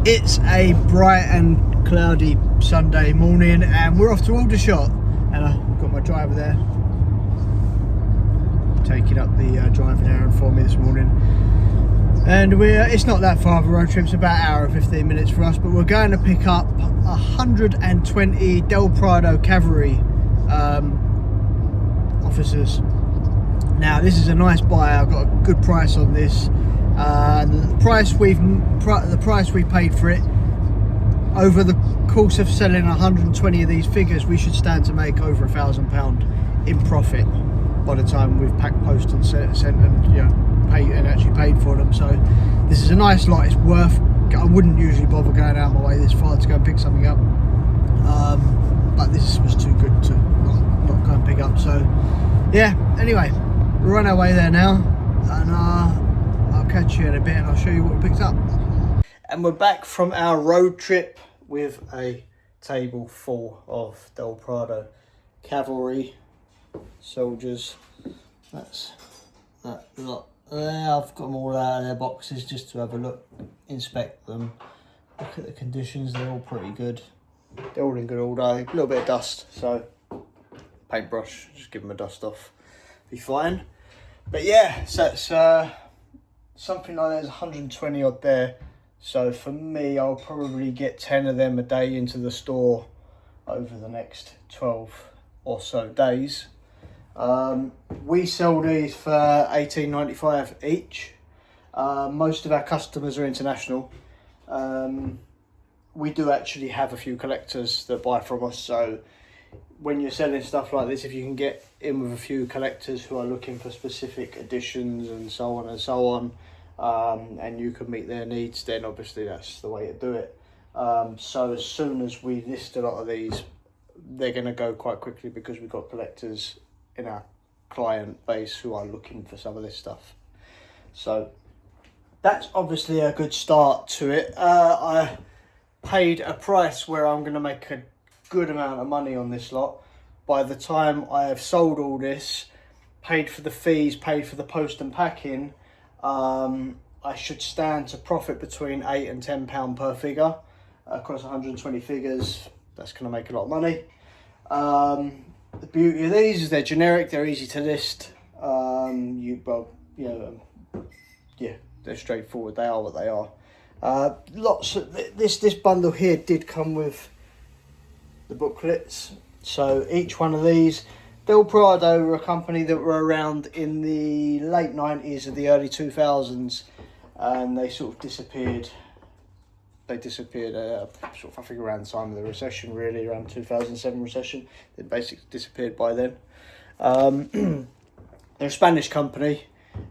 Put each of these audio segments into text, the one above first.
It's a bright and cloudy Sunday morning and we're off to Aldershot, and I've got my driver there taking up the driving errand for me this morning, and it's not that far of a road trip. It's about an hour and 15 minutes for us, but we're going to pick up 120 Del Prado cavalry officers. Now this is a nice buy. I've got a good price on this. The price we paid for it, over the course of selling 120 of these figures, we should stand to make over £1,000 in profit by the time we've packed, post and sent and paid and actually paid for them. So this is a nice lot. It's worth. I wouldn't usually bother going out my way this far to go and pick something up, but this was too good to not go and pick up. So yeah. Anyway, we're on our way there now, and I'll catch you in a bit and I'll show you what we picked up. And we're back from our road trip with a table full of Del Prado cavalry soldiers. That's that lot there. I've got them all out of their boxes just to have a look, inspect them, look at the conditions. They're all pretty good. They're all in good order. A little bit of dust, so paintbrush, just give them a dust off, be fine. But yeah, so it's something like there's 120 odd there. So for me, I'll probably get 10 of them a day into the store over the next 12 or so days. We sell these for $18.95 each. Most of our customers are international. We do actually have a few collectors that buy from us. So when you're selling stuff like this, if you can get in with a few collectors who are looking for specific editions and so on and so on, and you can meet their needs, then obviously that's the way to do it. So as soon as we list a lot of these, they're going to go quite quickly because we've got collectors in our client base who are looking for some of this stuff. So that's obviously a good start to it. I paid a price where I'm going to make a good amount of money on this lot. By the time I have sold all this, paid for the fees, paid for the post and packing, I should stand to profit between £8 and £10 per figure across 120 figures. That's going to make a lot of money. The beauty of these is they're generic, they're easy to list. They're straightforward. They are what they are. Lots of this bundle here did come with the booklets. So each one of these, Del Prado were a company that were around in the late 90s and the early 2000s, and they sort of disappeared. They disappeared sort of, I think, around the time of the recession, really, around 2007 recession. They basically disappeared by then. They're a Spanish company,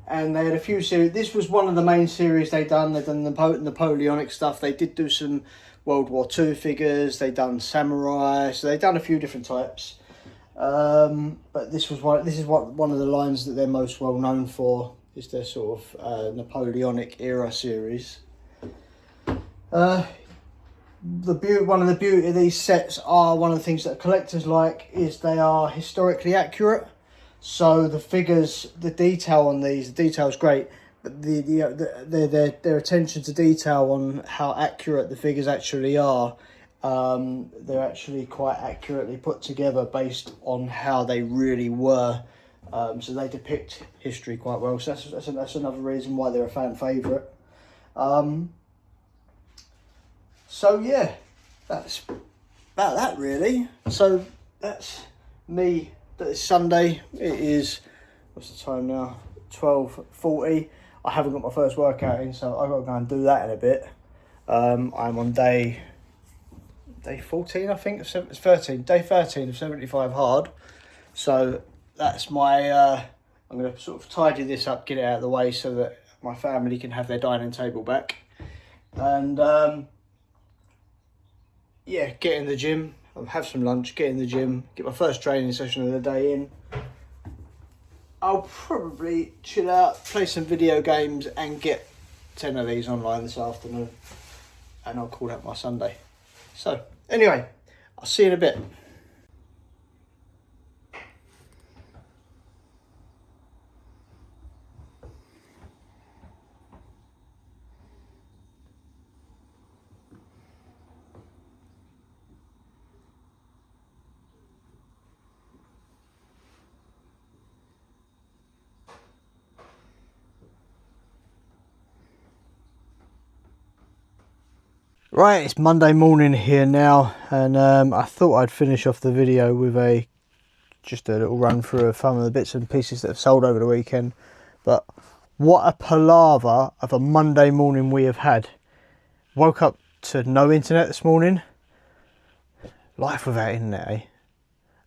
and they had a few series. This was one of the main series they'd done. They'd done the Napoleonic stuff. They did do some World War II figures. They'd done samurai. So they'd done a few different types. But this is one of the lines that they're most well known for, is their sort of Napoleonic era series. One of the beauty of these sets are, one of the things that collectors like, is they are historically accurate. So the figures, the detail on these, the detail's great, but their attention to detail on how accurate the figures actually are. They're actually quite accurately put together based on how they really were. So they depict history quite well. So that's another reason why they're a fan favourite. So yeah, that's about that really. So that's me. That is Sunday. It is, what's the time now? 12:40. I haven't got my first workout in, so I've got to go and do that in a bit. I'm on day 14, I think. It's 13. Day 13 of 75 hard. So that's my. I'm going to sort of tidy this up, get it out of the way, so that my family can have their dining table back, and get in the gym. I'll have some lunch, get in the gym, get my first training session of the day in. I'll probably chill out, play some video games, and get 10 of these online this afternoon. And I'll call that my Sunday. So, anyway, I'll see you in a bit. Right, it's Monday morning here now, and I thought I'd finish off the video with just a little run through of some of the bits and pieces that have sold over the weekend. But what a palaver of a Monday morning we have had. Woke up to no internet this morning. Life without internet, eh?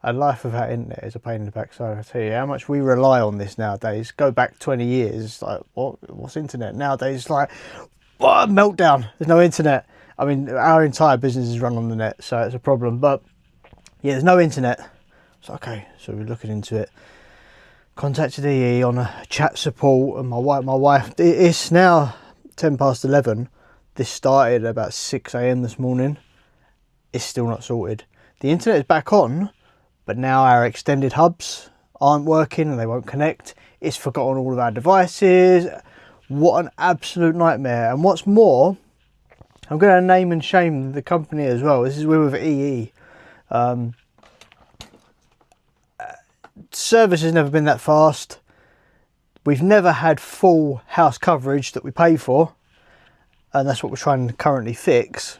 And life without internet is a pain in the backside. I tell you how much we rely on this nowadays. Go back 20 years, like what's internet? Nowadays it's like, what a meltdown, there's no internet. I mean, our entire business is run on the net, so it's a problem. But yeah, there's no internet. So okay, so we're looking into it. Contacted EE on a chat support, and my wife. It's now 11:10. This started about 6 AM this morning. It's still not sorted. The internet is back on, but now our extended hubs aren't working and they won't connect. It's forgotten all of our devices. What an absolute nightmare. And what's more, I'm going to name and shame the company as well. This is with EE. Service has never been that fast. We've never had full house coverage that we pay for, and that's what we're trying to currently fix.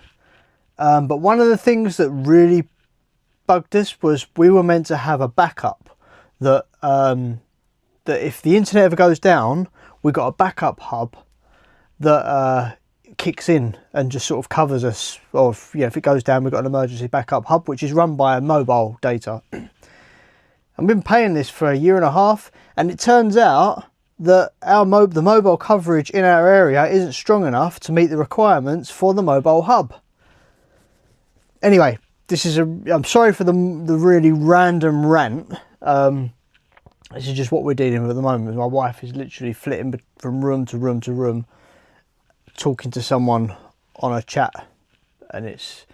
But one of the things that really bugged us was we were meant to have a backup that if the internet ever goes down, we've got a backup hub that kicks in and just sort of covers us. Or if it goes down, we've got an emergency backup hub which is run by mobile data. I've been paying this for 1.5 years, and it turns out that the mobile coverage in our area isn't strong enough to meet the requirements for the mobile hub. Anyway, I'm sorry for the really random rant. This is just what we're dealing with at the moment. My wife is literally flitting from room to room to room, talking to someone on a chat, and it's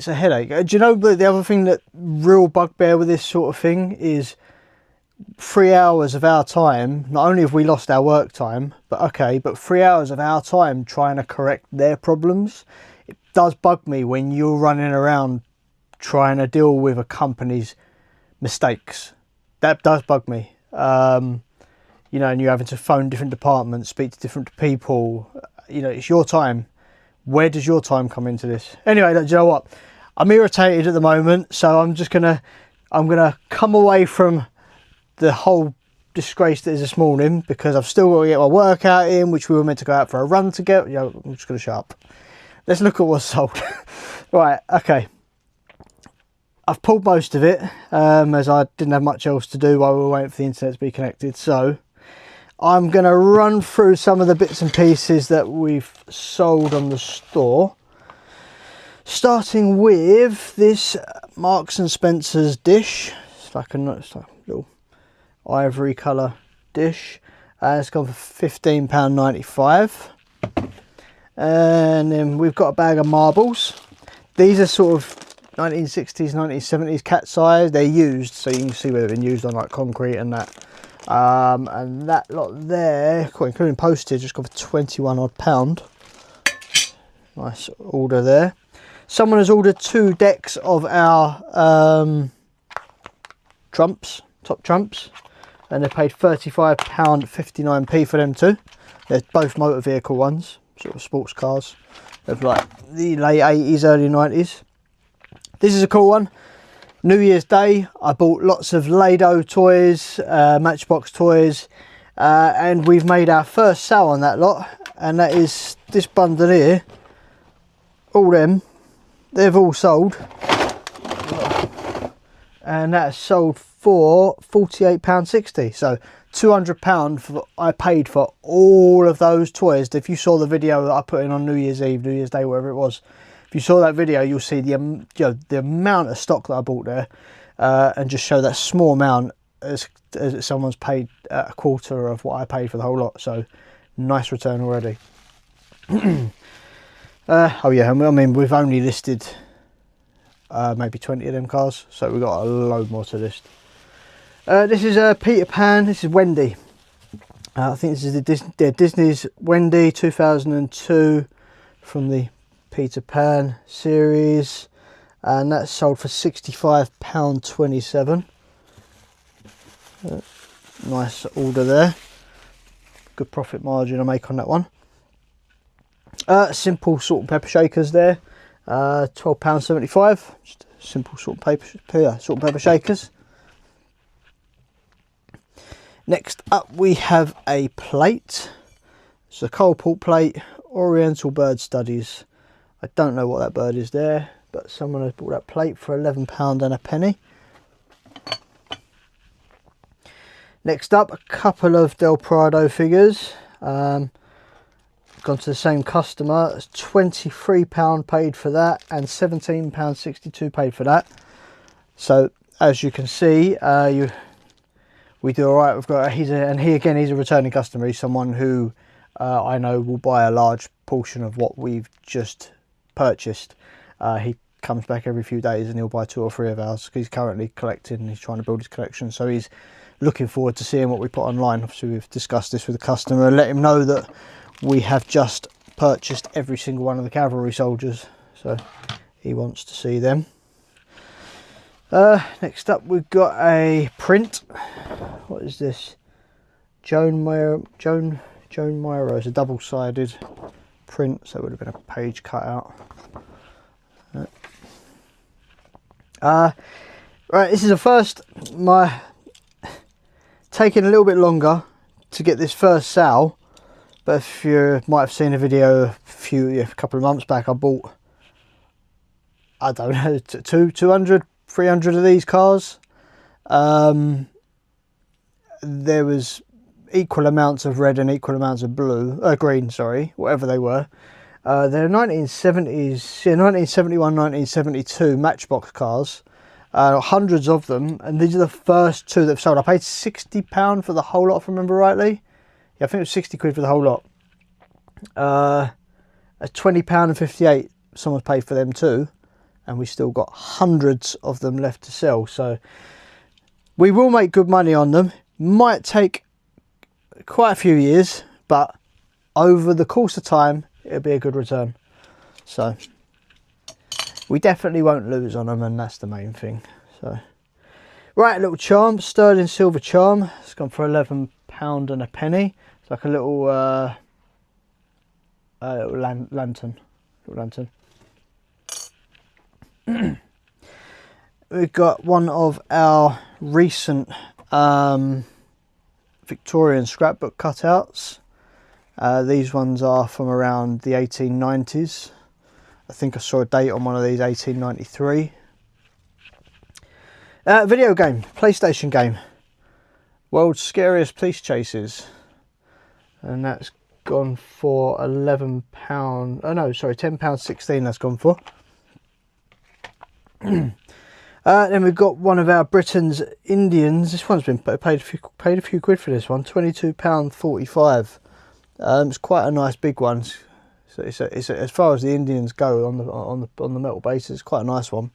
a headache. Do you know the other thing that real bugbear with this sort of thing is 3 hours of our time? Not only have we lost our work time, but 3 hours of our time trying to correct their problems. It does bug me when you're running around trying to deal with a company's mistakes. That does bug me. And you're having to phone different departments, speak to different people. It's your time. Where does your time come into this? Anyway, do you know what? I'm irritated at the moment, so I'm gonna come away from the whole disgrace that is this morning, because I've still got to get my workout in, which we were meant to go out for a run to get. I'm just gonna shut up. Let's look at what's sold. Right, okay. I've pulled most of it, as I didn't have much else to do while we were waiting for the internet to be connected. So I'm going to run through some of the bits and pieces that we've sold on the store. Starting with this Marks and Spencer's dish. It's like a little ivory colour dish. It's gone for £15.95. And then we've got a bag of marbles. These are sort of 1960s, 1970s cat size. They're used, so you can see where they've been used on like concrete and that. And that lot there, including postage, just got for 21 odd £21. Nice order there. Someone has ordered 2 decks of our top trumps, and they paid £35.59 for them too. They're both motor vehicle ones, sort of sports cars of like the late 80s, early 90s. This is a cool one. New Year's Day, I bought lots of Lado toys, Matchbox toys, and we've made our first sale on that lot, and that is this bundle here. All them, they've all sold, and that's sold for £48.60. So £200 I paid for all of those toys. If you saw the video that I put in on New Year's Eve, New Year's Day, whatever it was, if you saw that video, you'll see the amount of stock that I bought there, and just show that small amount as someone's paid a quarter of what I paid for the whole lot. So nice return already. Oh yeah, I mean we've only listed maybe 20 of them cars, so we've got a load more to list. This is Peter Pan. This is Wendy. I think this is Disney's Wendy 2002 from the Peter Pan series, and that's sold for £65.27. Nice order there. Good profit margin I make on that one. Simple salt and pepper shakers there, £12.75. Just simple salt and pepper shakers. Next up we have a plate. It's a cold pork plate, Oriental Bird Studies. I don't know what that bird is there, but someone has bought that plate for £11 and a penny. Next up, a couple of Del Prado figures. Gone to the same customer. It's £23 paid for that and £17.62 paid for that. So as you can see, we do all right. We've got he's a returning customer. He's someone who I know will buy a large portion of what we've just purchased. He comes back every few days and he'll buy 2 or 3 of ours. He's currently collecting and he's trying to build his collection, so he's looking forward to seeing what we put online. Obviously we've discussed this with the customer and let him know that we have just purchased every single one of the cavalry soldiers, so he wants to see them. Next up we've got a print. What is this? Joan Myra. It's a double-sided print, so it would have been a page cut out. Right, this is the first. Taking a little bit longer to get this first sale, but if you might have seen a video a couple of months back, I bought, I don't know, 200, 300 of these cars. There was equal amounts of red and equal amounts of green, sorry, whatever they were. They're 1970s, 1971, 1972 Matchbox cars. Hundreds of them, and these are the first 2 that have sold. I paid £60 for the whole lot, if I remember rightly. Yeah, I think it was 60 quid for the whole lot. £20.58 someone's paid for them too, and we still got hundreds of them left to sell. So we will make good money on them. Might take quite a few years, but over the course of time it'll be a good return. So we definitely won't lose on them, and that's the main thing. So right, a little charm, sterling silver charm. It's gone for £11 and a penny. It's like a little lantern. We've got one of our recent Victorian scrapbook cutouts. These ones are from around the 1890s. I think I saw a date on one of these, 1893. Video game, PlayStation game. World's Scariest Police Chases. And that's gone for £11. Oh no, sorry, £10.16 that's gone for. Then we've got one of our Britain's Indians. This one's been paid a few quid for this one, £22.45. It's quite a nice big one. So it's as far as the Indians go on the metal basis, it's quite a nice one.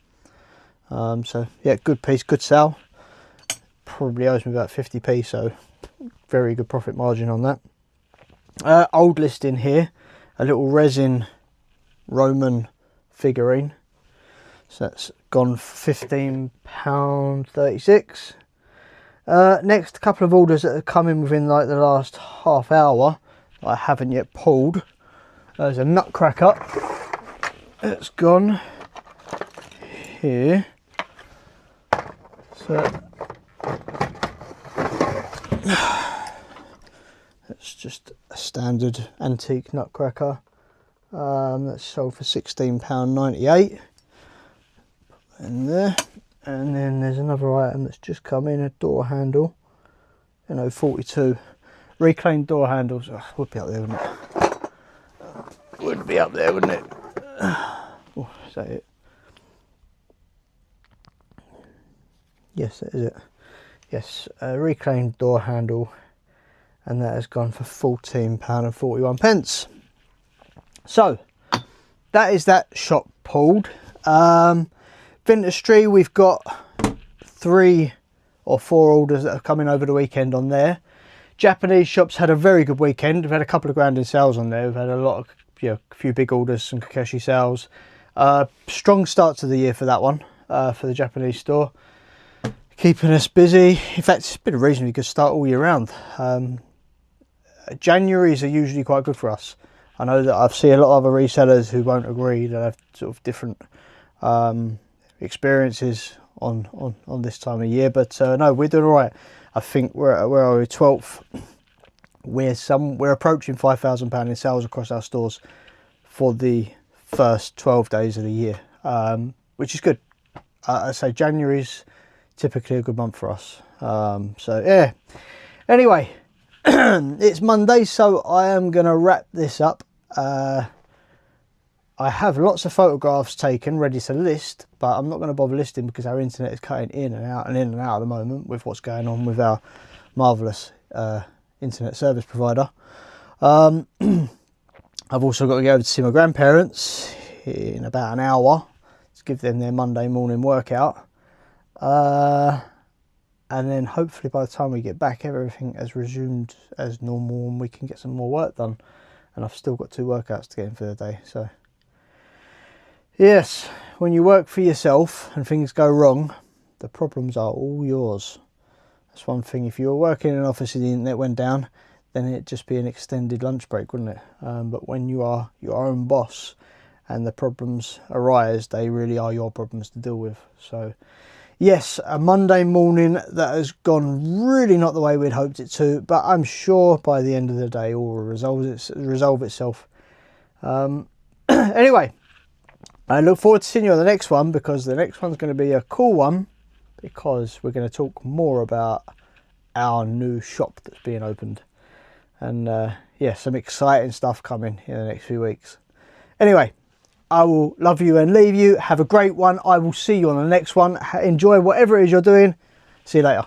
So yeah, good piece, good sell. Probably owes me about 50p, so very good profit margin on that. Old listing here, a little resin Roman figurine. So that's gone for £15.36. Next, a couple of orders that have come in within like the last half hour that I haven't yet pulled. There's a nutcracker that's gone here. So that's just a standard antique nutcracker. That's sold for £16.98. In there, and then there's another item that's just come in, a door handle, 42 reclaimed door handles. Oh, would be up there, wouldn't it? Would be up there, wouldn't it? Oh, is that it? Yes, that is it. Yes, a reclaimed door handle, and that has gone for £14.41. So that is that shop pulled. Vintage, we've got 3 or 4 orders that have come in over the weekend on there. Japanese shops had a very good weekend. We've had a couple of grand in sales on there. We've had a lot of, a few big orders, some Kakeshi sales. Strong start to the year for that one, for the Japanese store. Keeping us busy. In fact, it's been a reasonably good start all year round. Januaries are usually quite good for us. I know that I've seen a lot of other resellers who won't agree, that have sort of different experiences on this time of year, but no, we're doing all right. I think we're 12th. We're approaching £5,000 in sales across our stores for the first 12 days of the year, which is good. I say January's typically a good month for us. So yeah. Anyway, it's Monday, so I am going to wrap this up. I have lots of photographs taken ready to list, but I'm not going to bother listing because our internet is cutting in and out at the moment with what's going on with our marvellous internet service provider. I've also got to go over to see my grandparents in about an hour to give them their Monday morning workout. And then hopefully by the time we get back, everything has resumed as normal and we can get some more work done. And I've still got 2 workouts to get in for the day. So yes, when you work for yourself and things go wrong, the problems are all yours. That's one thing. If you were working in an office and the internet went down, then it'd just be an extended lunch break, wouldn't it? But when you are your own boss and the problems arise, they really are your problems to deal with. So yes, a Monday morning that has gone really not the way we'd hoped it to, but I'm sure by the end of the day all will resolve itself. Anyway, I look forward to seeing you on the next one, because the next one's going to be a cool one, because we're going to talk more about our new shop that's being opened. And yeah, some exciting stuff coming in the next few weeks. Anyway, I will love you and leave you. Have a great one. I will see you on the next one. Enjoy whatever it is you're doing. See you later.